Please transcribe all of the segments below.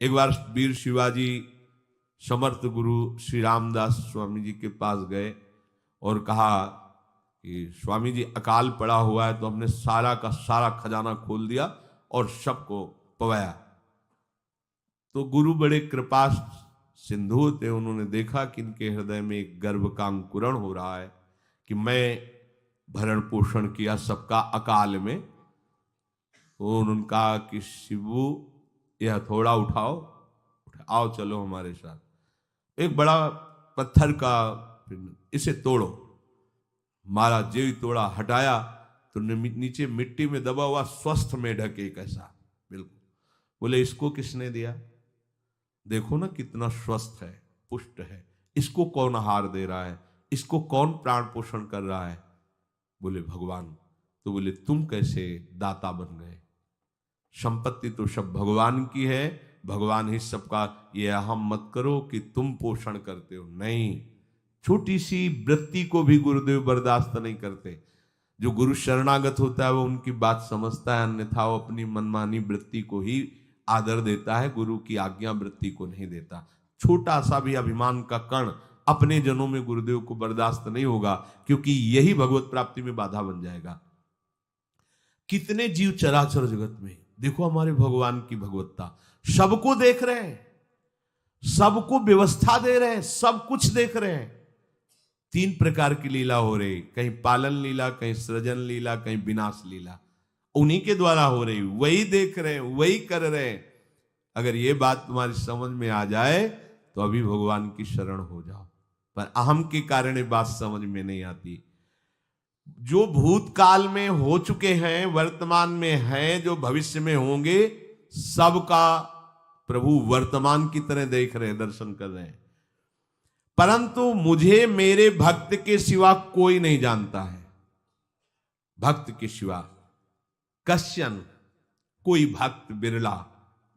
एक बार वीर शिवाजी समर्थ गुरु श्री रामदास स्वामी जी के पास गए और कहा कि स्वामी जी अकाल पड़ा हुआ है, तो हमने सारा का सारा खजाना खोल दिया और सबको पवाया। तो गुरु बड़े कृपा सिंधु थे, उन्होंने देखा कि इनके हृदय में एक गर्व का अंकुरण हो रहा है कि मैं भरण पोषण किया सबका अकाल में। तो उन्होंने कहा कि शिवू यह थोड़ा उठाओ, आओ चलो हमारे साथ। एक बड़ा पत्थर का, इसे तोड़ो। महाराज जी तोड़ा, हटाया तो नीचे मिट्टी में दबा हुआ स्वस्थ मेढक एक ऐसा बिल्कुल। बोले इसको किसने दिया? देखो ना कितना स्वस्थ है, पुष्ट है, इसको कौन आहार दे रहा है, इसको कौन प्राण पोषण कर रहा है? बोले भगवान। तो बोले तुम कैसे दाता बन गए? संपत्ति तो सब भगवान की है, भगवान ही सबका, ये अहम मत करो कि तुम पोषण करते हो। नहीं, छोटी सी वृत्ति को भी गुरुदेव बर्दाश्त नहीं करते। जो गुरु शरणागत होता है वो उनकी बात समझता है, अन्यथा वो अपनी मनमानी वृत्ति को ही आदर देता है, गुरु की आज्ञा वृत्ति को नहीं देता। छोटा सा भी अभिमान का कण अपने जनों में गुरुदेव को बर्दाश्त नहीं होगा, क्योंकि यही भगवत प्राप्ति में बाधा बन जाएगा। कितने जीव चराचर जगत में देखो हमारे भगवान की भगवत्ता, सबको देख रहे हैं, सबको व्यवस्था दे रहे हैं, सब कुछ देख रहे हैं। 3 प्रकार की लीला हो रही, कहीं पालन लीला, कहीं सृजन लीला, कहीं विनाश लीला, उन्हीं के द्वारा हो रही, वही देख रहे हैं, वही कर रहे हैं। अगर ये बात तुम्हारी समझ में आ जाए तो अभी भगवान की शरण हो जाओ, पर अहम के कारण ये बात समझ में नहीं आती। जो भूतकाल में हो चुके हैं, वर्तमान में हैं, जो भविष्य में होंगे, सबका प्रभु वर्तमान की तरह देख रहे हैं, दर्शन कर रहे हैं। परंतु मुझे मेरे भक्त के सिवा कोई नहीं जानता है। भक्त के सिवा कश्यन, कोई भक्त बिरला,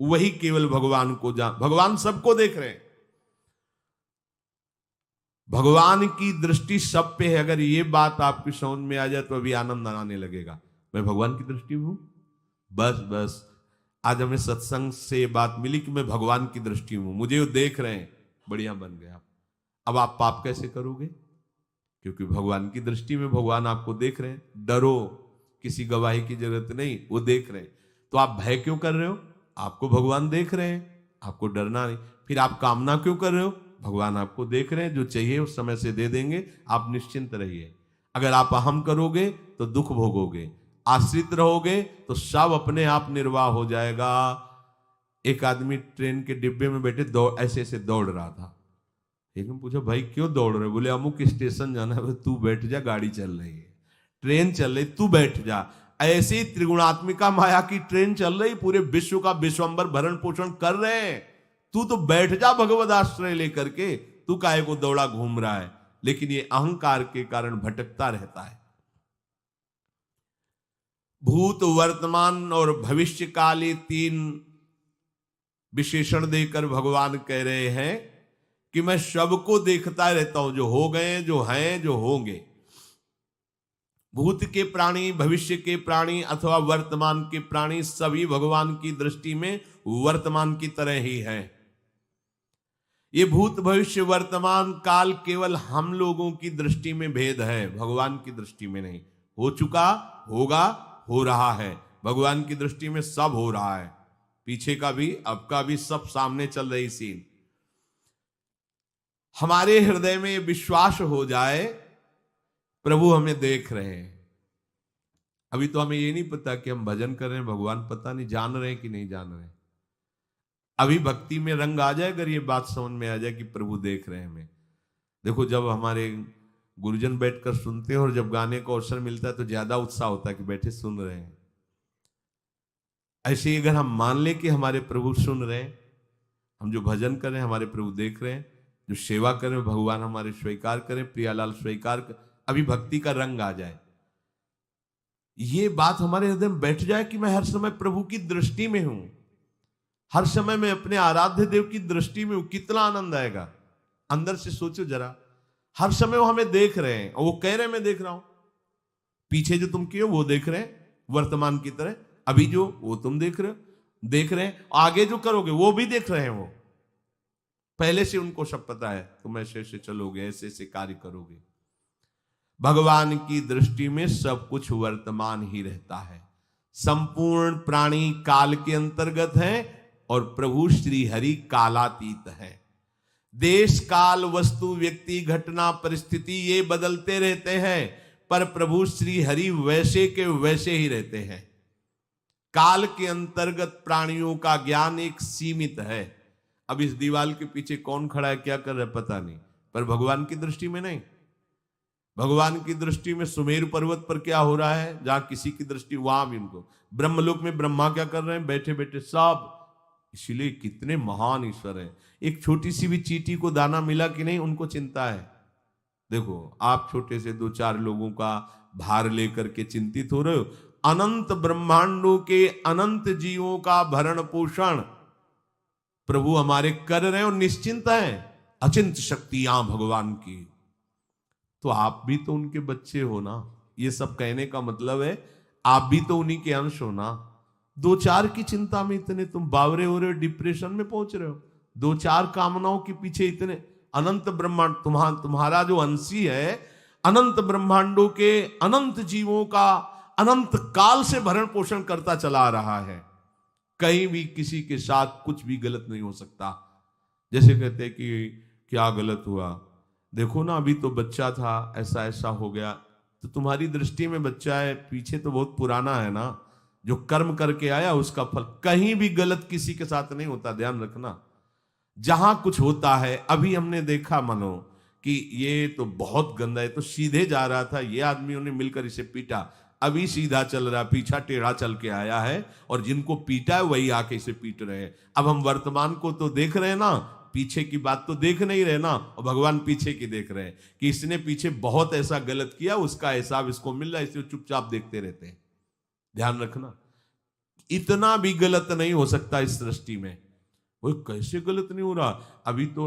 वही केवल भगवान को जान। भगवान सबको देख रहे हैं, भगवान की दृष्टि सब पे है। अगर ये बात आपकी समझ में आ जाए तो अभी आनंद आने लगेगा। मैं भगवान की दृष्टि में हूं, बस आज हमें सत्संग से बात मिली कि मैं भगवान की दृष्टि में हूं, मुझे वो देख रहे हैं, बढ़िया बन गया। अब आप पाप कैसे करोगे? क्योंकि भगवान की दृष्टि में भगवान आपको देख रहे हैं। डरो, किसी गवाही की जरूरत नहीं, वो देख रहे हैं। तो आप भय क्यों कर रहे हो? आपको भगवान देख रहे हैं, आपको डरना नहीं। फिर आप कामना क्यों कर रहे हो? भगवान आपको देख रहे हैं, जो चाहिए उस समय से दे देंगे, आप निश्चिंत रहिए। अगर आप अहम करोगे तो दुख भोगोगे, आश्रित रहोगे तो सब अपने आप निर्वाह हो जाएगा। एक आदमी ट्रेन के डिब्बे में बैठे ऐसे ऐसे दौड़ रहा था। एक ने पूछा भाई क्यों दौड़ रहे? बोले अमुक स्टेशन जाना है। तू बैठ जा, गाड़ी चल रही है, ट्रेन चल रही, तू बैठ जा। ऐसे ही त्रिगुणात्मिका माया की ट्रेन चल रही, पूरे विश्व का विश्वंबर भरण पोषण कर रहे हैं, तू तो बैठ जा भगवद आश्रय लेकर के। तू काहे को दौड़ा घूम रहा है? लेकिन ये अहंकार के कारण भटकता रहता है। भूत, वर्तमान और भविष्य काल, ये 3 विशेषण देकर भगवान कह रहे हैं कि मैं सबको देखता रहता हूं, जो हो गए, जो हैं, जो होंगे। भूत के प्राणी, भविष्य के प्राणी अथवा वर्तमान के प्राणी, सभी भगवान की दृष्टि में वर्तमान की तरह ही हैं। ये भूत, भविष्य, वर्तमान काल केवल हम लोगों की दृष्टि में भेद है, भगवान की दृष्टि में नहीं। हो चुका, होगा, हो रहा है। भगवान की दृष्टि में सब हो रहा है, पीछे का भी, अब का भी, सब सामने चल रही सीन। हमारे हृदय में विश्वास हो जाए प्रभु हमें देख रहे हैं। अभी तो हमें ये नहीं पता कि हम भजन कर रहे हैं, भगवान पता नहीं जान रहे हैं कि नहीं जान रहे हैं। अभी भक्ति में रंग आ जाए, अगर ये बात समझ में आ जाए कि प्रभु देख रहे हैं हमें। देखो जब हमारे गुरुजन बैठकर सुनते हैं और जब गाने को अवसर मिलता है तो ज्यादा उत्साह होता है कि बैठे सुन रहे हैं। ऐसे ही अगर हम मान लें कि हमारे प्रभु सुन रहे हैं, हम जो भजन कर रहे हैं हमारे प्रभु देख रहे हैं, जो सेवा कर रहे हैं भगवान हमारे स्वीकार करें, प्रियालाल स्वीकार कर, अभी भक्ति का रंग आ जाए, ये बात हमारे हृदय में बैठ जाए कि मैं हर समय प्रभु की दृष्टि में हूं, हर समय मैं अपने आराध्य देव की दृष्टि में हूं, कितना आनंद आएगा। अंदर से सोचो जरा, हर समय वो हमें देख रहे हैं और वो कह रहे हैं मैं देख रहा हूं। पीछे जो तुम किए वो देख रहे हैं वर्तमान की तरह, अभी जो वो तुम देख रहे हो। देख रहे हैं, आगे जो करोगे वो भी देख रहे हैं। वो पहले से उनको सब पता है, तुम ऐसे ऐसे चलोगे, ऐसे ऐसे कार्य करोगे। भगवान की दृष्टि में सब कुछ वर्तमान ही रहता है। संपूर्ण प्राणी काल के अंतर्गत है और प्रभु श्री हरि कालातीत है। देश काल वस्तु व्यक्ति घटना परिस्थिति ये बदलते रहते हैं, पर प्रभु श्री हरि वैसे के वैसे ही रहते हैं। काल के अंतर्गत प्राणियों का ज्ञान एक सीमित है। अब इस दीवार के पीछे कौन खड़ा है, क्या कर रहा है, पता नहीं, पर भगवान की दृष्टि में नहीं। भगवान की दृष्टि में सुमेरु पर्वत पर क्या हो रहा है, जहां किसी की दृष्टि, वहां भी उनको, ब्रह्मलोक में ब्रह्मा क्या कर रहे हैं, बैठे बैठे सब। इसलिए कितने महान ईश्वर हैं। एक छोटी सी भी चींटी को दाना मिला कि नहीं, उनको चिंता है। देखो, आप छोटे से 2-4 लोगों का भार लेकर के चिंतित हो रहे हो, अनंत ब्रह्मांडों के अनंत जीवों का भरण पोषण प्रभु हमारे कर रहे हैं और निश्चिंत हैं। अचिंत शक्तियां भगवान की, तो आप भी तो उनके बच्चे हो ना। ये सब कहने का मतलब है आप भी तो उन्हीं के अंश हो ना। 2-4 की चिंता में इतने तुम बावरे हो रहे हो, डिप्रेशन में पहुंच रहे हो, 2-4 कामनाओं के पीछे इतने। अनंत ब्रह्मांड तुम्हारा जो अंशी है, अनंत ब्रह्मांडों के अनंत जीवों का अनंत काल से भरण पोषण करता चला आ रहा है। कहीं भी किसी के साथ कुछ भी गलत नहीं हो सकता। जैसे कहते हैं कि क्या गलत हुआ, देखो ना अभी तो बच्चा था, ऐसा ऐसा हो गया, तो तुम्हारी दृष्टि में बच्चा है, पीछे तो बहुत पुराना है ना, जो कर्म करके आया उसका फल। कहीं भी गलत किसी के साथ नहीं होता, ध्यान रखना। जहां कुछ होता है, अभी हमने देखा मानो कि ये तो बहुत गंदा है, तो सीधे जा रहा था, ये आदमियों ने मिलकर इसे पीटा, अभी सीधा चल रहा, पीछा टेढ़ा चल के आया है, और जिनको पीटा है वही आके इसे पीट रहे हैं। अब हम वर्तमान को तो देख रहे हैं ना, पीछे की बात तो देख नहीं रहे ना, और भगवान पीछे की देख रहे हैं कि इसने पीछे बहुत ऐसा गलत किया, उसका हिसाब इसको मिल रहा है, इसे चुपचाप देखते रहते हैं। ध्यान रखना, इतना भी गलत नहीं हो सकता इस सृष्टि में। वो कैसे गलत नहीं हो रहा, अभी तो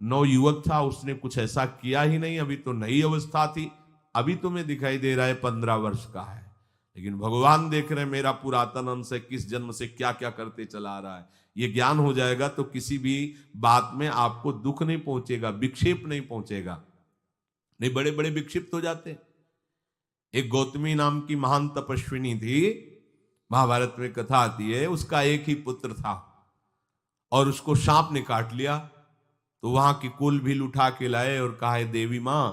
नवयुवक था, उसने कुछ ऐसा किया ही नहीं, अभी तो नई अवस्था थी, अभी तुम्हें दिखाई दे रहा है 15 वर्ष का है, लेकिन भगवान देख रहे हैं मेरा पुरातन अंश है, किस जन्म से क्या क्या करते चला आ रहा है। ये ज्ञान हो जाएगा तो किसी भी बात में आपको दुख नहीं पहुंचेगा, विक्षेप नहीं पहुंचेगा। नहीं, बड़े बड़े विक्षिप्त हो जाते। एक गौतमी नाम की महान तपस्विनी थी, महाभारत में कथा आती है, उसका एक ही पुत्र था और उसको सांप ने काट लिया। तो वहां की कुल भील उठा के लाए और कहा, देवी मां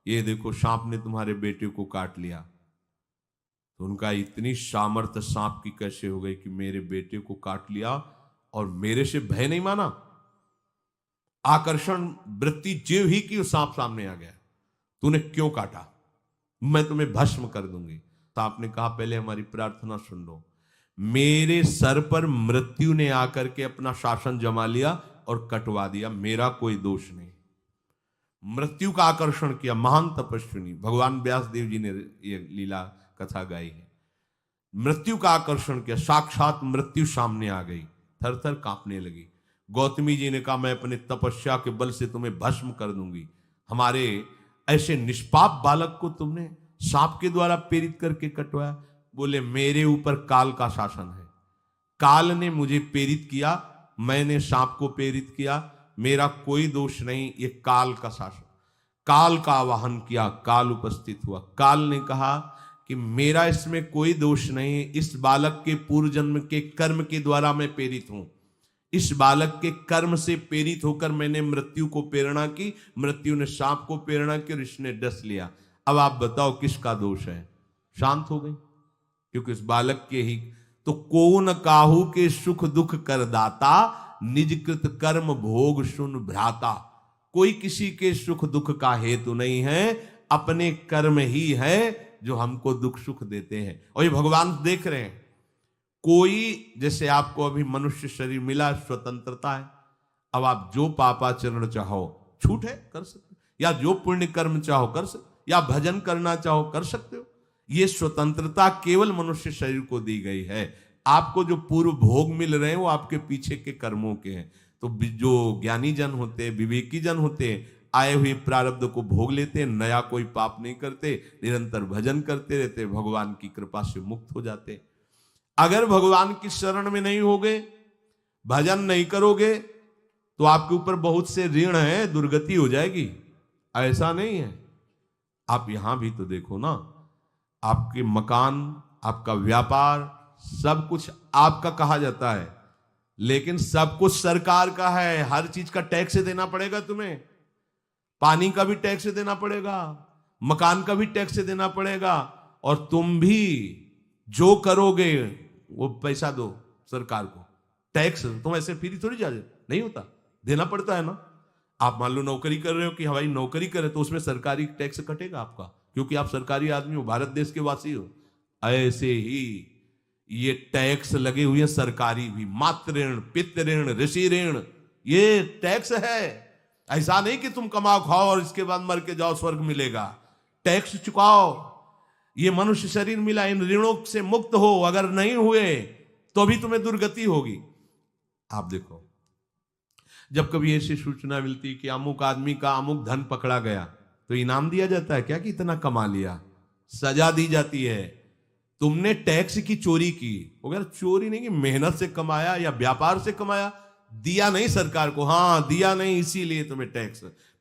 ये देखो सांप ने तुम्हारे बेटे को काट लिया। तो उनका इतनी सामर्थ्य सांप की कैसे हो गई कि मेरे बेटे को काट लिया और मेरे से भय नहीं माना। आकर्षण वृत्ति जीव ही की, सांप सामने आ गया, तूने क्यों काटा, मैं तुम्हें भस्म कर दूंगी। सांप ने कहा, पहले हमारी प्रार्थना सुन लो। मेरे सर पर मृत्यु ने आकर के अपना शासन जमा लिया और कटवा दिया, मेरा कोई दोष नहीं। मृत्यु का आकर्षण किया, महान तपस्विनी, भगवान व्यास देव जी ने ये लीला कथा गाई है। मृत्यु का आकर्षण किया, साक्षात मृत्यु सामने आ गई, थर थर कांपने लगी। गौतमी जी ने कहा, मैं अपने तपस्या के बल से तुम्हें भस्म कर दूंगी। हमारे ऐसे निष्पाप बालक को तुमने सांप के द्वारा प्रेरित करके कटवाया। बोले, मेरे ऊपर काल का शासन है, काल ने मुझे प्रेरित किया, मैंने सांप को प्रेरित किया, मेरा कोई दोष नहीं, ये काल का शासन। काल का आवाहन किया, काल उपस्थित हुआ। काल ने कहा कि मेरा इसमें कोई दोष नहीं, इस बालक के पूर्व जन्म के कर्म के द्वारा मैं प्रेरित हूं। इस बालक के कर्म से प्रेरित होकर मैंने मृत्यु को प्रेरणा की, मृत्यु ने सांप को प्रेरणा की और इसने डस लिया। अब आप बताओ किसका दोष है? शांत हो गई, क्योंकि इस बालक के ही तो कौन काहू के सुख दुख कर दाता, निजकृत कर्म भोग सुन भ्राता। कोई किसी के सुख दुख का हेतु नहीं है, अपने कर्म ही है जो हमको दुख सुख देते हैं। और ये भगवान देख रहे हैं। कोई, जैसे आपको अभी मनुष्य शरीर मिला, स्वतंत्रता है, अब आप जो पापाचरण चाहो छूट है कर सकते हो, या जो पुण्य कर्म चाहो कर सकते, या भजन करना चाहो कर सकते हो। ये स्वतंत्रता केवल मनुष्य शरीर को दी गई है। आपको जो पूर्व भोग मिल रहे हैं वो आपके पीछे के कर्मों के हैं। तो जो ज्ञानी जन होते, विवेकी जन होते, आए हुए प्रारब्ध को भोग लेते, नया कोई पाप नहीं करते, निरंतर भजन करते रहते, भगवान की कृपा से मुक्त हो जाते। अगर भगवान की शरण में नहीं होगे, भजन नहीं करोगे, तो आपके ऊपर बहुत से ऋण है, दुर्गति हो जाएगी। ऐसा नहीं है। आप यहां भी तो देखो ना, आपके मकान, आपका व्यापार, सब कुछ आपका कहा जाता है, लेकिन सब कुछ सरकार का है। हर चीज का टैक्स देना पड़ेगा तुम्हें। पानी का भी टैक्स देना पड़ेगा, मकान का भी टैक्स देना पड़ेगा, और तुम भी जो करोगे वो पैसा दो सरकार को। टैक्स तुम ऐसे फ्री थोड़ी जा नहीं होता, देना पड़ता है ना। आप मान लो नौकरी कर रहे हो कि हमारी नौकरी करे, तो उसमें सरकारी टैक्स कटेगा आपका, क्योंकि आप सरकारी आदमी हो, भारत देश के वासी हो। ऐसे ही ये टैक्स लगे हुए हैं सरकारी भी, मातृ ऋण, पितृ ऋण, ऋषि ऋण, ये टैक्स है। ऐसा नहीं कि तुम कमाओ खाओ और इसके बाद मर के जाओ स्वर्ग मिलेगा। टैक्स चुकाओ। ये मनुष्य शरीर मिला, इन ऋणों से मुक्त हो। अगर नहीं हुए तो भी तुम्हें दुर्गति होगी। आप देखो, जब कभी ऐसी सूचना मिलती कि अमुक आदमी का अमुक धन पकड़ा गया, तो इनाम दिया जाता है क्या कि इतना कमा लिया? सजा दी जाती है। तुमने टैक्स की चोरी की, अगर चोरी नहीं की, मेहनत से कमाया या व्यापार से कमाया, दिया नहीं सरकार को, हाँ दिया नहीं, इसीलिए तुम्हें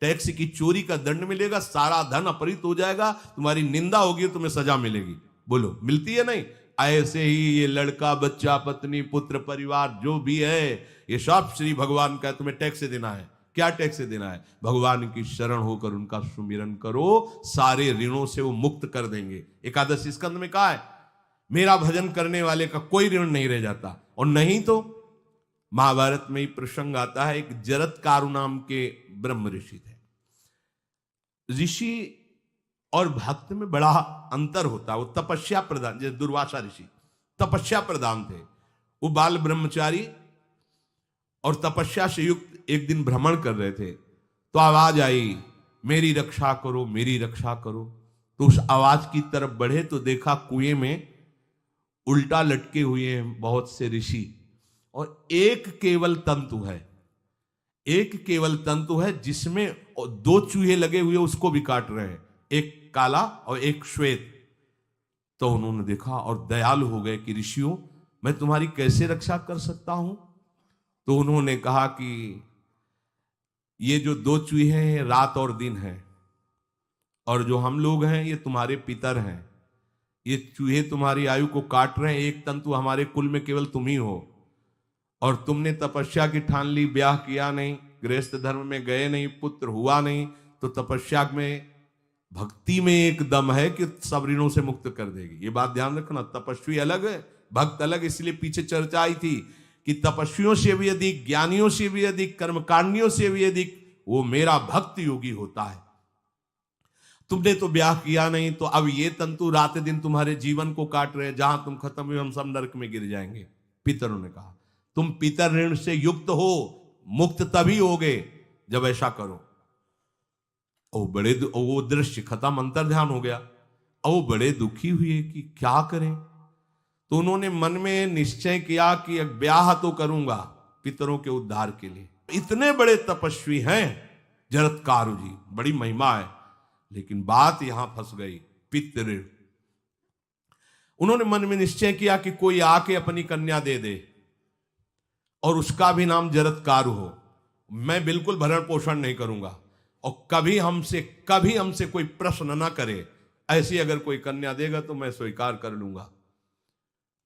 टैक्स की चोरी का दंड मिलेगा। सारा धन अपहृत हो जाएगा, तुम्हारी निंदा होगी, तुम्हें सजा मिलेगी। बोलो मिलती है नहीं? ऐसे ही ये लड़का, बच्चा, पत्नी, पुत्र, परिवार जो भी है, ये सब श्री भगवान का तुम्हें टैक्स देना है। क्या टैक्स देना है? भगवान की शरण होकर उनका सुमिरन करो, सारे ऋणों से वो मुक्त कर देंगे। एकादशी स्कंद में कहा है, मेरा भजन करने वाले का कोई ऋण नहीं रह जाता। और नहीं तो महाभारत में ही प्रसंग आता है, एक जरत्कारु नाम के ब्रह्म ऋषि थे। ऋषि और भक्त में बड़ा अंतर होता है। वो तपस्या प्रधान, जैसे दुर्वासा ऋषि तपस्या प्रधान थे, वो बाल ब्रह्मचारी और तपस्या से युक्त एक दिन भ्रमण कर रहे थे, तो आवाज आई, मेरी रक्षा करो, मेरी रक्षा करो। तो उस आवाज की तरफ बढ़े तो देखा कुएं में उल्टा लटके हुए हैं बहुत से ऋषि, और एक केवल तंतु है, एक केवल तंतु है जिसमें दो चूहे लगे हुए उसको भी काट रहे हैं, एक काला और एक श्वेत। तो उन्होंने देखा और दयालु हो गए कि ऋषियों, मैं तुम्हारी कैसे रक्षा कर सकता हूं? तो उन्होंने कहा कि ये जो दो चूहे हैं रात और दिन हैं, और जो हम लोग हैं ये तुम्हारे पितर हैं। ये चूहे तुम्हारी आयु को काट रहे हैं, एक तंतु हमारे कुल में केवल तुम ही हो, और तुमने तपस्या की ठान ली, ब्याह किया नहीं, गृहस्थ धर्म में गए नहीं, पुत्र हुआ नहीं, तो तपस्या में, भक्ति में एक दम है कि सब ऋणों से मुक्त कर देगी। ये बात ध्यान रखना, तपस्वी अलग है, भक्त अलग। इसलिए पीछे चर्चा आई थी कि तपस्वियों से भी अधिक, ज्ञानियों से भी अधिक, कर्मकांडियों से भी अधिक वो मेरा भक्त योगी होता है। तुमने तो ब्याह किया नहीं, तो अब ये तंतु रात दिन तुम्हारे जीवन को काट रहे हैं, जहां तुम खत्म हुए हम सब नरक में गिर जाएंगे। पितरों ने कहा, तुम पितर ऋण से युक्त हो, मुक्त तभी होगे जब ऐसा करो। वो दृश्य खत्म, अंतर ध्यान हो गया। वो बड़े दुखी हुए कि क्या करें। तो उन्होंने मन में निश्चय किया कि ब्याह तो करूंगा पितरों के उद्धार के लिए। इतने बड़े तपस्वी हैं जरत्कारु जी, बड़ी महिमा है, लेकिन बात यहां फंस गई, पितृ ऋण। उन्होंने मन में निश्चय किया कि कोई आके अपनी कन्या दे दे और उसका भी नाम जरत्कारु हो। मैं बिल्कुल भरण पोषण नहीं करूंगा, और कभी हमसे कोई प्रश्न ना करे। ऐसी अगर कोई कन्या देगा तो मैं स्वीकार कर लूंगा।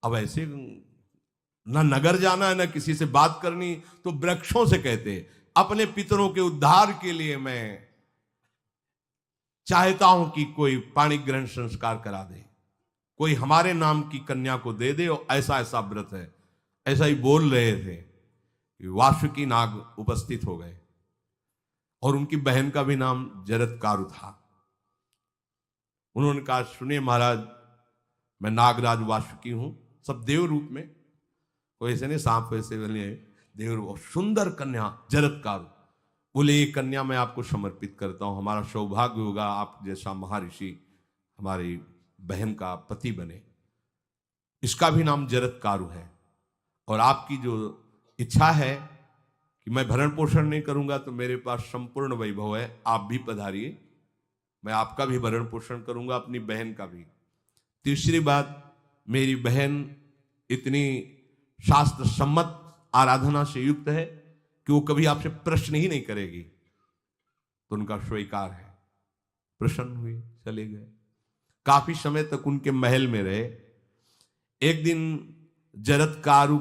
अब ऐसे ना नगर जाना है, ना किसी से बात करनी, तो वृक्षों से कहते अपने पितरों के उद्धार के लिए मैं चाहता हूं कि कोई पाणी ग्रहण संस्कार करा दे, कोई हमारे नाम की कन्या को दे दे, और ऐसा ऐसा व्रत है। ऐसा ही बोल रहे थे, वासुकी नाग उपस्थित हो गए, और उनकी बहन का भी नाम जरत्कारु था। उन्होंने कहा, सुनिए महाराज, मैं नागराज वासुकी हूं, सब देव रूप में, कोई ऐसे नहीं सांप वैसे वाले, देव रूप, सुंदर कन्या जरत्कारु। बोले, ये कन्या मैं आपको समर्पित करता हूं, हमारा सौभाग्य होगा आप जैसा महर्षि हमारी बहन का पति बने। इसका भी नाम जरत्कारु है, और आपकी जो इच्छा है कि मैं भरण पोषण नहीं करूंगा, तो मेरे पास संपूर्ण वैभव है, आप भी पधारिए, मैं आपका भी भरण पोषण करूंगा, अपनी बहन का भी। तीसरी बात, मेरी बहन इतनी शास्त्र सम्मत आराधना से युक्त है कि वो कभी आपसे प्रश्न ही नहीं करेगी, तो उनका स्वीकार है। प्रसन्न हुए, चले गए। काफी समय तक उनके महल में रहे। एक दिन जरत्कारु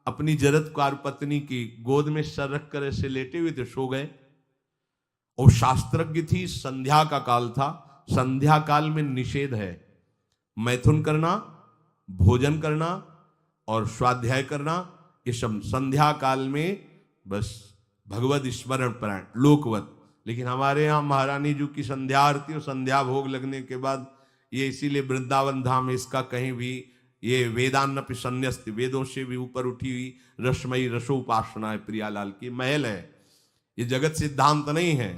अपनी जरत्कारु पत्नी की गोद में सर रख कर ऐसे लेटे हुए थे, सो गए। और शास्त्रज्ञ थी, संध्या का काल था। संध्या काल में निषेध है मैथुन करना, भोजन करना और स्वाध्याय करना। ये सब संध्या काल में बस भगवत स्मरण परायण लोकवत। लेकिन हमारे यहाँ महारानी जी की संध्या आरती और संध्या भोग लगने के बाद ये, इसीलिए वृंदावन धाम इसका कहीं भी ये वेदान्नपि संन्यस्त, वेदों से भी ऊपर उठी हुई रसमयी रसोपासना है। प्रियालाल की महल है। ये जगत सिद्धांत नहीं है,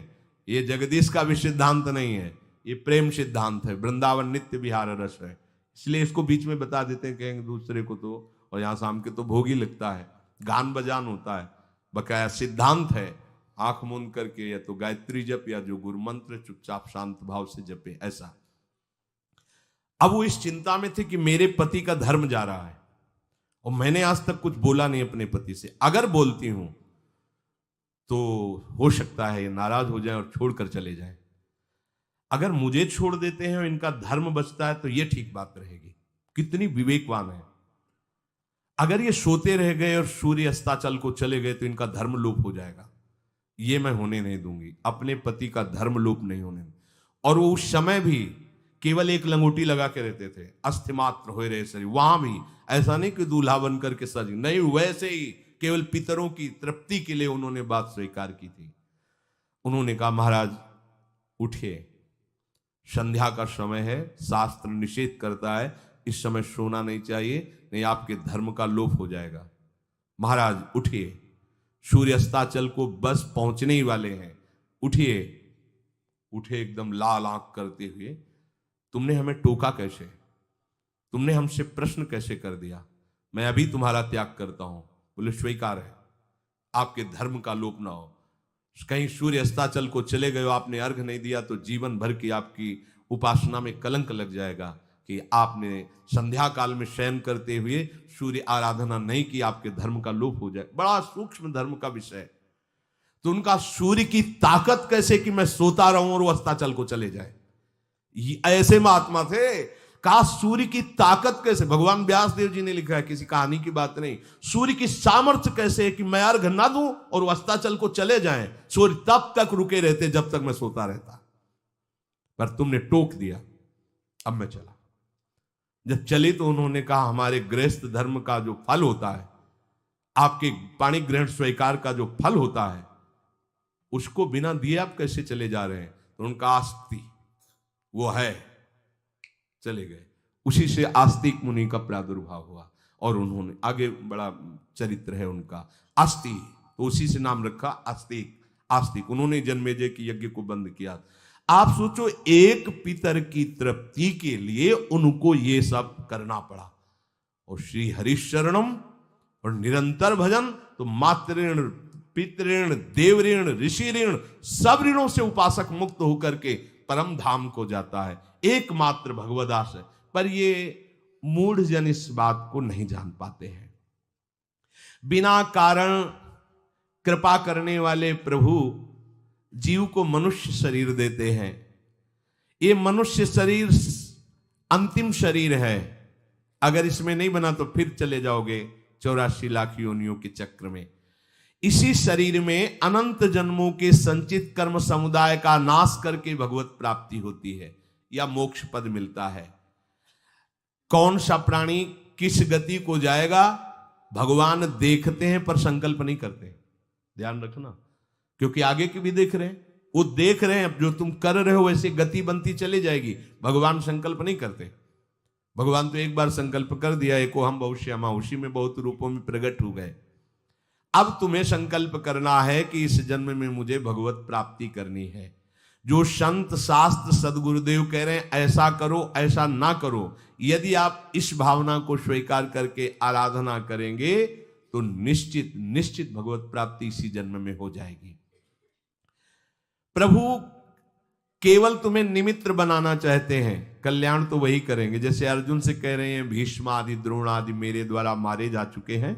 ये जगदीश का भी सिद्धांत नहीं है, ये प्रेम सिद्धांत है। वृंदावन नित्य विहार रस है, इसलिए इसको बीच में बता देते हैं कहेंगे दूसरे को तो। और यहाँ शाम के तो भोग ही लगता है, गान बजान होता है, बकाया सिद्धांत है। आंख मूंद करके या तो गायत्री जप या जो गुरु मंत्र चुपचाप शांत भाव से जपे, ऐसा। अब वो इस चिंता में थे कि मेरे पति का धर्म जा रहा है और मैंने आज तक कुछ बोला नहीं अपने पति से। अगर बोलती हूं तो हो सकता है ये नाराज हो जाए और छोड़कर चले जाए। अगर मुझे छोड़ देते हैं और इनका धर्म बचता है तो ये ठीक बात रहेगी। कितनी विवेकवान है। अगर ये सोते रह गए और सूर्य अस्ताचल को चले गए तो इनका धर्म लोप हो जाएगा। ये मैं होने नहीं दूंगी, अपने पति का धर्म लोप नहीं होने दूंगी। और वो उस समय भी केवल एक लंगोटी लगा के रहते थे, अस्थिमात्र हो रहे शरीर। वहां भी ऐसा नहीं कि दूल्हा बन करके सज, नहीं, वैसे ही केवल पितरों की तृप्ति के लिए उन्होंने बात स्वीकार की थी। उन्होंने कहा महाराज उठिए, संध्या का समय है, शास्त्र निषेध करता है इस समय सोना नहीं चाहिए, नहीं आपके धर्म का लोप हो जाएगा। महाराज उठिए, सूर्य अस्ताचल को बस पहुंचने ही वाले हैं, उठिए। उठे एकदम लाल आंख करते हुए, तुमने हमें टोका कैसे, तुमने हमसे प्रश्न कैसे कर दिया, मैं अभी तुम्हारा त्याग करता हूं। बोले स्वीकार है, आपके धर्म का लोप ना हो। कहीं सूर्य अस्ताचल को चले गए, आपने अर्घ नहीं दिया तो जीवन भर की आपकी उपासना में कलंक लग जाएगा कि आपने संध्या काल में शयन करते हुए सूर्य आराधना नहीं की, आपके धर्म का लोप हो जाए। बड़ा सूक्ष्म धर्म का विषय। तो उनका सूर्य की ताकत कैसे कि मैं सोता रहूं और वो अस्ताचल को चले जाए, ऐसे महात्मा थे। का सूर्य की ताकत कैसे, भगवान व्यास देव जी ने लिखा है, किसी कहानी की बात नहीं। सूर्य की सामर्थ्य कैसे कि मैं अर्घ ना दूं और अस्ताचल को चले जाएं, सूर्य तब तक रुके रहते जब तक मैं सोता रहता। पर तुमने टोक दिया, अब मैं चला। जब चले तो उन्होंने कहा हमारे गृहस्थ धर्म का जो फल होता है, आपके पाणी ग्रहण स्वीकार का जो फल होता है, उसको बिना दिए आप कैसे चले जा रहे हैं। तो उनका आस्ति वो है, चले गए। उसी से आस्तिक मुनि का प्रादुर्भाव हुआ और उन्होंने आगे बड़ा चरित्र है उनका, आस्ति, तो उसी से नाम रखा आस्तिक। आस्तिक उन्होंने जन्मेजय की यज्ञ को बंद किया। आप सोचो, एक पितर की तृप्ति के लिए उनको ये सब करना पड़ा। और श्री हरिशरणम और निरंतर भजन, तो मातृण पितृण देवऋण ऋषि ऋण सब ऋणों से उपासक मुक्त होकर के परम धाम को जाता है, एकमात्र भगवदास है। पर ये मूढ़ जन इस बात को नहीं जान पाते हैं। बिना कारण कृपा करने वाले प्रभु जीव को मनुष्य शरीर देते हैं। ये मनुष्य शरीर अंतिम शरीर है, अगर इसमें नहीं बना तो फिर चले जाओगे 84 लाख योनियों के चक्र में। इसी शरीर में अनंत जन्मों के संचित कर्म समुदाय का नाश करके भगवत प्राप्ति होती है या मोक्ष पद मिलता है। कौन सा प्राणी किस गति को जाएगा भगवान देखते हैं पर संकल्प नहीं करते, ध्यान रखना, क्योंकि आगे की भी देख रहे हैं। वो देख रहे हैं जो तुम कर रहे हो वैसे गति बनती चली जाएगी, भगवान संकल्प नहीं करते। भगवान तो एक बार संकल्प कर दिया, एको हम बहुश्यामा, उसी में बहुत रूपों में प्रकट हो गए। अब तुम्हें संकल्प करना है कि इस जन्म में मुझे भगवत प्राप्ति करनी है। जो संत शास्त्र सदगुरुदेव कह रहे हैं ऐसा करो ऐसा ना करो, यदि आप इस भावना को स्वीकार करके आराधना करेंगे तो निश्चित निश्चित भगवत प्राप्ति इसी जन्म में हो जाएगी। प्रभु केवल तुम्हें निमित्त बनाना चाहते हैं, कल्याण तो वही करेंगे। जैसे अर्जुन से कह रहे हैं भीष्म आदि द्रोण आदि मेरे द्वारा मारे जा चुके हैं,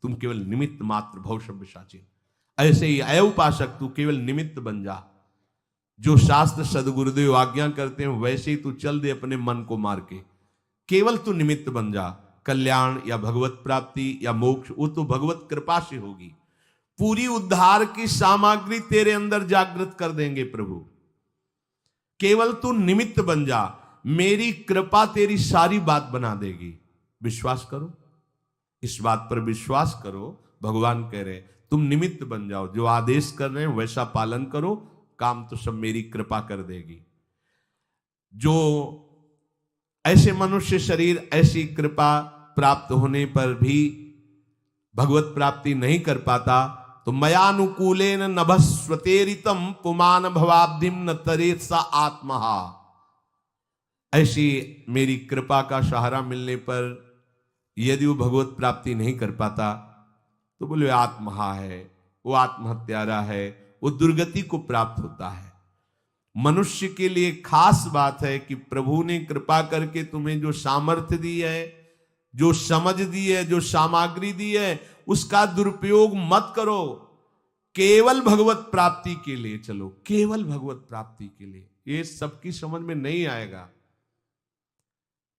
तुम केवल निमित्त मात्र भव सव्यसाची। ऐसे ही अय उपासक तू केवल निमित्त बन जा, जो शास्त्र सदगुरुदेव आज्ञा करते हैं वैसे ही तू चल दे अपने मन को मार के, केवल तू निमित्त बन जा। कल्याण या भगवत प्राप्ति या मोक्ष वो तो भगवत कृपा से होगी। पूरी उद्धार की सामग्री तेरे अंदर जागृत कर देंगे प्रभु, केवल तू निमित्त बन जा, मेरी कृपा तेरी सारी बात बना देगी। विश्वास करो, इस बात पर विश्वास करो। भगवान कह रहे हैं तुम निमित्त बन जाओ, जो आदेश कर रहे हैं वैसा पालन करो, काम तो सब मेरी कृपा कर देगी। जो ऐसे मनुष्य शरीर ऐसी कृपा प्राप्त होने पर भी भगवत प्राप्ति नहीं कर पाता, तो मयानुकूलेन नभस्वतेरितम पुमान भवाब्धिम न तरेत सा आत्मा। ऐसी मेरी कृपा का सहारा मिलने पर यदि वो भगवत प्राप्ति नहीं कर पाता तो बोले आत्महा है, वो आत्महत्यारा है, वो दुर्गति को प्राप्त होता है। मनुष्य के लिए खास बात है कि प्रभु ने कृपा करके तुम्हें जो सामर्थ्य दी है, जो समझ दी है, जो सामग्री दी है, उसका दुरुपयोग मत करो। केवल भगवत प्राप्ति के लिए चलो, केवल भगवत प्राप्ति के लिए। ये सबकी समझ में नहीं आएगा,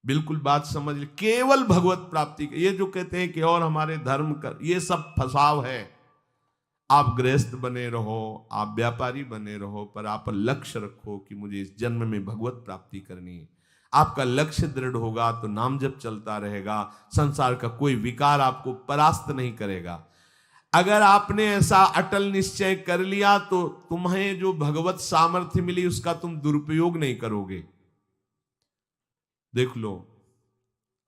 बिल्कुल बात समझ ले। केवल भगवत प्राप्ति के, ये जो कहते हैं कि और हमारे धर्म का, ये सब फसाव है। आप गृहस्थ बने रहो, आप व्यापारी बने रहो, पर आप लक्ष्य रखो कि मुझे इस जन्म में भगवत प्राप्ति करनी है। आपका लक्ष्य दृढ़ होगा तो नाम जप चलता रहेगा, संसार का कोई विकार आपको परास्त नहीं करेगा। अगर आपने ऐसा अटल निश्चय कर लिया तो तुम्हें जो भगवत सामर्थ्य मिली उसका तुम दुरुपयोग नहीं करोगे। देख लो,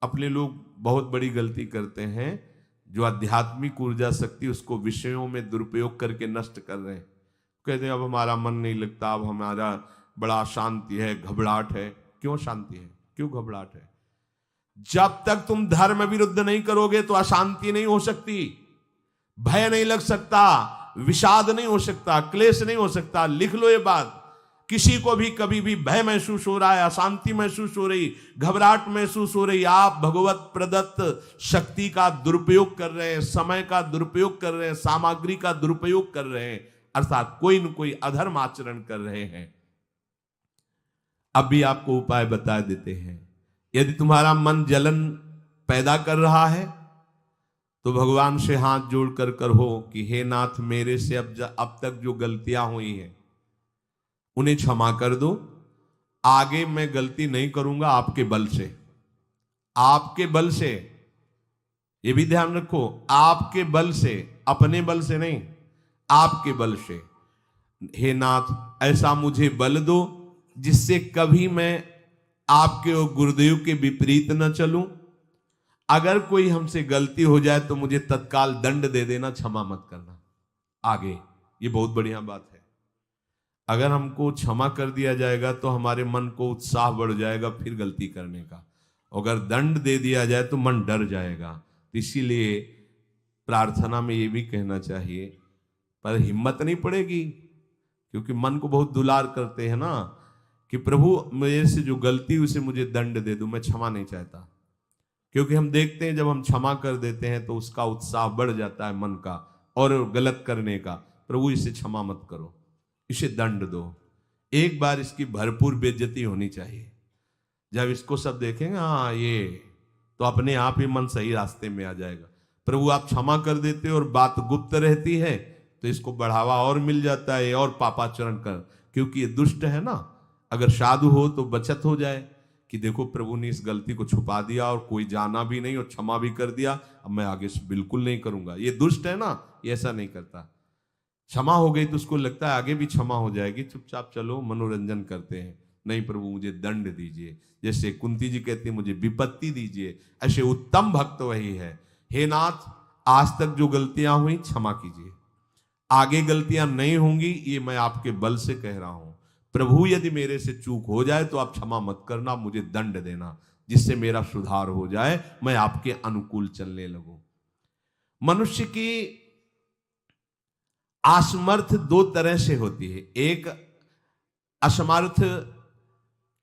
अपने लोग बहुत बड़ी गलती करते हैं, जो आध्यात्मिक ऊर्जा शक्ति उसको विषयों में दुरुपयोग करके नष्ट कर रहे हैं। कहते हैं अब हमारा मन नहीं लगता, अब हमारा बड़ा शांति है, घबराहट है। क्यों शांति है, क्यों घबराहट है? जब तक तुम धर्म विरुद्ध नहीं करोगे तो अशांति नहीं हो सकती, भय नहीं लग सकता, विषाद नहीं हो सकता, क्लेश नहीं हो सकता। लिख लो ये बात, किसी को भी कभी भी भय महसूस हो रहा है, अशांति महसूस हो रही, घबराहट महसूस हो रही, आप भगवत प्रदत्त शक्ति का दुरुपयोग कर रहे हैं, समय का दुरुपयोग कर रहे हैं, सामग्री का दुरुपयोग कर रहे हैं, अर्थात कोई न कोई अधर्म आचरण कर रहे हैं। अब भी आपको उपाय बता देते हैं। यदि तुम्हारा मन जलन पैदा कर रहा है तो भगवान से हाथ जोड़कर कहो कि हे नाथ, मेरे से अब तक जो गलतियां हुई हैं उन्हें क्षमा कर दो। आगे मैं गलती नहीं करूंगा, आपके बल से, आपके बल से। ये भी ध्यान रखो, आपके बल से, अपने बल से नहीं, आपके बल से। हे नाथ, ऐसा मुझे बल दो जिससे कभी मैं आपके और गुरुदेव के विपरीत न चलूं। अगर कोई हमसे गलती हो जाए तो मुझे तत्काल दंड दे देना, क्षमा मत करना। आगे ये बहुत बढ़िया बात है। अगर हमको क्षमा कर दिया जाएगा तो हमारे मन को उत्साह बढ़ जाएगा फिर गलती करने का। अगर दंड दे दिया जाए तो मन डर जाएगा। तो इसीलिए प्रार्थना में ये भी कहना चाहिए, पर हिम्मत नहीं पड़ेगी, क्योंकि मन को बहुत दुलार करते हैं ना, कि प्रभु मेरे से जो गलती हुई उसे मुझे दंड दे दो, मैं क्षमा नहीं चाहता। क्योंकि हम देखते हैं जब हम क्षमा कर देते हैं तो उसका उत्साह बढ़ जाता है मन का और गलत करने का। प्रभु इसे क्षमा मत करो, इसे दंड दो। एक बार इसकी भरपूर बेइज्जती होनी चाहिए। जब इसको सब देखेंगे हाँ ये, तो अपने आप ही मन सही रास्ते में आ जाएगा। प्रभु आप क्षमा कर देते और बात गुप्त रहती है तो इसको बढ़ावा और मिल जाता है और पापाचरण कर, क्योंकि ये दुष्ट है ना। अगर साधु हो तो बचत हो जाए कि देखो प्रभु ने इस गलती को छुपा दिया और कोई जाना भी नहीं और क्षमा भी कर दिया, अब मैं आगे से बिल्कुल नहीं करूंगा। ये दुष्ट है ना, ये ऐसा नहीं करता। क्षमा हो गई तो उसको लगता है आगे भी क्षमा हो जाएगी, चुपचाप चलो मनोरंजन करते हैं। नहीं प्रभु मुझे दंड दीजिए, जैसे कुंती जी कहती मुझे विपत्ति दीजिए। ऐसे उत्तम भक्त वही है। हे नाथ, आज तक जो गलतियां हुई क्षमा कीजिए, आगे गलतियां नहीं होंगी, ये मैं आपके बल से कह रहा हूं। प्रभु यदि मेरे से चूक हो जाए तो आप क्षमा मत करना, मुझे दंड देना, जिससे मेरा सुधार हो जाए, मैं आपके अनुकूल चलने लगूं। मनुष्य की असमर्थ दो तरह से होती है। एक असमर्थ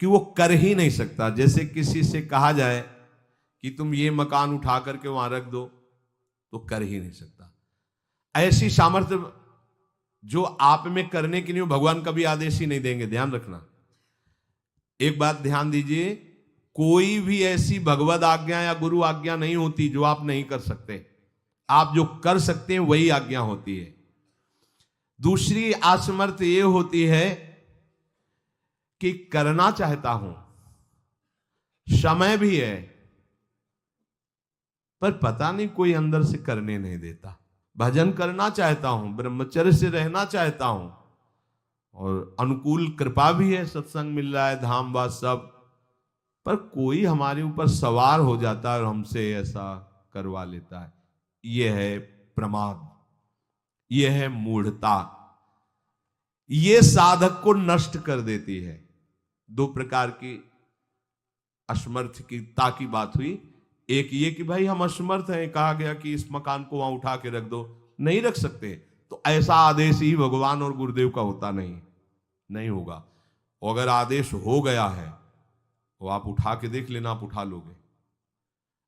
कि वो कर ही नहीं सकता। जैसे किसी से कहा जाए कि तुम ये मकान उठा करके वहां रख दो, तो कर ही नहीं सकता। ऐसी सामर्थ्य जो आप में करने के लिए भगवान कभी आदेश ही नहीं देंगे, ध्यान रखना। एक बात ध्यान दीजिए, कोई भी ऐसी भगवद आज्ञा या गुरु आज्ञा नहीं होती जो आप नहीं कर सकते। आप जो कर सकते हैं वही आज्ञा होती है। दूसरी असमर्थ ये होती है कि करना चाहता हूं, समय भी है, पर पता नहीं कोई अंदर से करने नहीं देता। भजन करना चाहता हूं, ब्रह्मचर्य से रहना चाहता हूं, और अनुकूल कृपा भी है, सत्संग मिल रहा है, धाम बात सब, पर कोई हमारे ऊपर सवार हो जाता है और हमसे ऐसा करवा लेता है। यह है प्रमाद, यह है मूढ़ता। यह साधक को नष्ट कर देती है। दो प्रकार की असमर्थता की बात हुई। एक ये कि भाई हम असमर्थ हैं, कहा गया कि इस मकान को वहां उठा के रख दो, नहीं रख सकते, तो ऐसा आदेश ही भगवान और गुरुदेव का होता नहीं होगा। और अगर आदेश हो गया है तो आप उठा के देख लेना, आप उठा लोगे।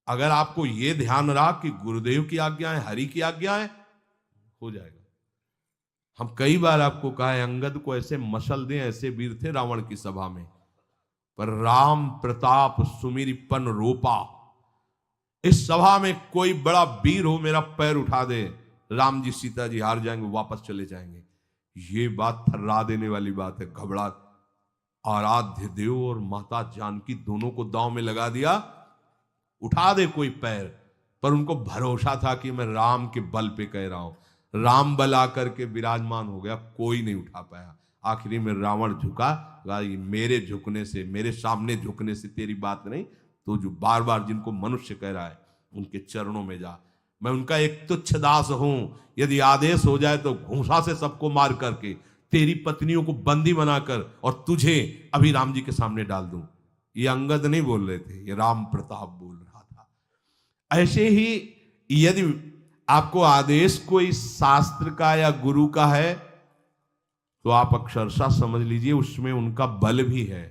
अगर आपको यह ध्यान रहा कि गुरुदेव की आज्ञा है, हरि की आज्ञा है, हो जाएगा। हम कई बार आपको कहा है, अंगद को ऐसे मसल दें, ऐसे वीर थे रावण की सभा में, पर राम प्रताप सुमिरिपन रोपा। इस सभा में कोई बड़ा वीर हो, मेरा पैर उठा दे, राम जी सीता जी हार जाएंगे, वापस चले जाएंगे। ये बात थर्रा देने वाली बात है। घबरा, आराध्य देव और माता जानकी दोनों को दांव में लगा दिया, उठा दे कोई पैर, पर उनको भरोसा था कि मैं राम के बल पे कह रहा हूं। राम बल आकर के विराजमान हो गया, कोई नहीं उठा पाया। आखिरी में रावण झुका, मेरे झुकने से, मेरे सामने झुकने से तेरी बात नहीं, तो जो बार बार जिनको मनुष्य कह रहा है उनके चरणों में जा। मैं उनका एक तुच्छ दास हूं, यदि आदेश हो जाए तो घूंसा से सबको मार करके तेरी पत्नियों को बंदी बनाकर और तुझे अभी राम जी के सामने डाल दूं। ये अंगद नहीं बोल रहे थे, ये राम प्रताप बोल रहा था। ऐसे ही यदि आपको आदेश कोई शास्त्र का या गुरु का है, तो आप अक्षरशः समझ लीजिए उसमें उनका बल भी है,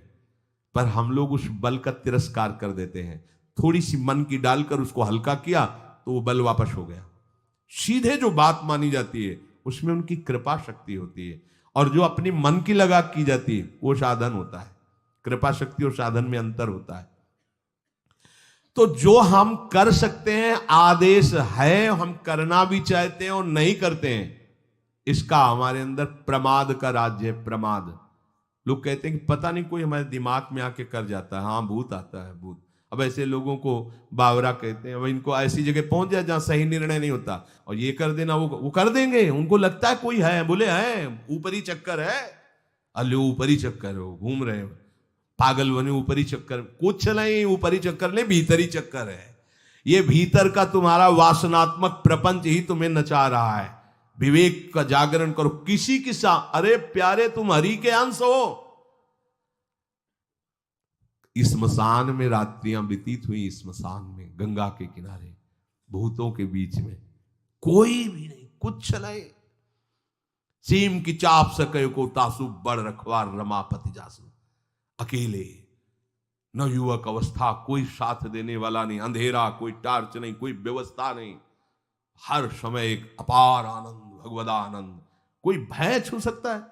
पर हम लोग उस बल का तिरस्कार कर देते हैं। थोड़ी सी मन की डालकर उसको हल्का किया तो वो बल वापस हो गया। सीधे जो बात मानी जाती है उसमें उनकी कृपा शक्ति होती है, और जो अपनी मन की लगा की जाती है वो साधन होता है। कृपा शक्ति और साधन में अंतर होता है। तो जो हम कर सकते हैं, आदेश है, हम करना भी चाहते हैं और नहीं करते हैं, इसका हमारे अंदर प्रमाद का राज्य है। प्रमाद। लोग कहते हैं कि पता नहीं कोई हमारे दिमाग में आके कर जाता है। हाँ, भूत आता है, भूत। अब ऐसे लोगों को बावरा कहते हैं। अब इनको ऐसी जगह पहुंच जाए जहां सही निर्णय नहीं होता, और ये कर देना, वो कर देंगे। उनको लगता है कोई है, बोले है, ऊपरी चक्कर है, अल्ले ऊपरी चक्कर हो, घूम रहे हो, पागल बने, ऊपरी चक्कर। कुछ नहीं, ऊपरी चक्कर नहीं, भीतरी चक्कर है। ये भीतर का तुम्हारा वासनात्मक प्रपंच ही तुम्हें नचा रहा है। विवेक का जागरण करो। किसी की अरे प्यारे, तुम हरि के अंश हो। स्मशान में रात्रियां व्यतीत हुई, स्मशान में, गंगा के किनारे, भूतों के बीच में, कोई भी नहीं, कुछ नहीं। सीम की चाप सके को तासु बड़ रखवार रमापति जासु। अकेले, न युवक अवस्था, कोई साथ देने वाला नहीं, अंधेरा, कोई टार्च नहीं, कोई व्यवस्था नहीं, हर समय एक अपार आनंद, भगवदा आनंद। कोई भय छू सकता है?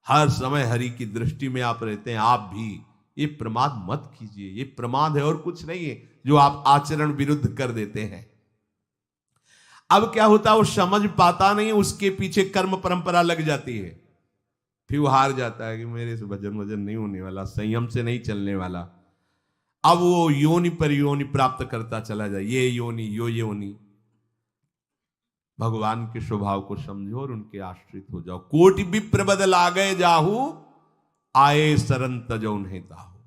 हर समय हरि की दृष्टि में आप रहते हैं। आप भी ये प्रमाद मत कीजिए। ये प्रमाद है और कुछ नहीं है, जो आप आचरण विरुद्ध कर देते हैं। अब क्या होता है, वो समझ पाता नहीं, उसके पीछे कर्म परंपरा लग जाती है, फिर वो हार जाता है कि मेरे से भजन वजन नहीं होने वाला, संयम से नहीं चलने वाला। अब वो योनि पर योनि प्राप्त करता चला जाए, ये योनि, यो योनि। भगवान के स्वभाव को समझो और उनके आश्रित हो जाओ। कोटि विप्र बदल आ गए जाहू, आए सरन तजो नहीं ताहू।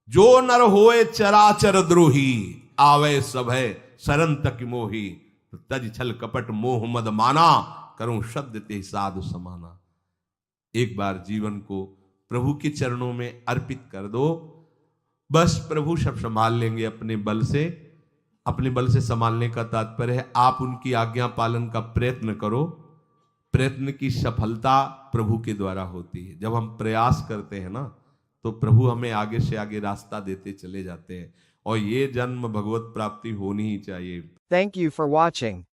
जो नर होए चराचर द्रोही, आवे सभय सरन तक मोही। तज छल कपट मोह मद माना, करूं शब्द ते साधु समाना। एक बार जीवन को प्रभु के चरणों में अर्पित कर दो, बस प्रभु सब संभाल लेंगे अपने बल से। अपने बल से संभालने का तात्पर्य है आप उनकी आज्ञा पालन का प्रयत्न करो। प्रयत्न की सफलता प्रभु के द्वारा होती है। जब हम प्रयास करते हैं ना, तो प्रभु हमें आगे से आगे रास्ता देते चले जाते हैं, और ये जन्म भगवत प्राप्ति होनी ही चाहिए। Thank you for watching.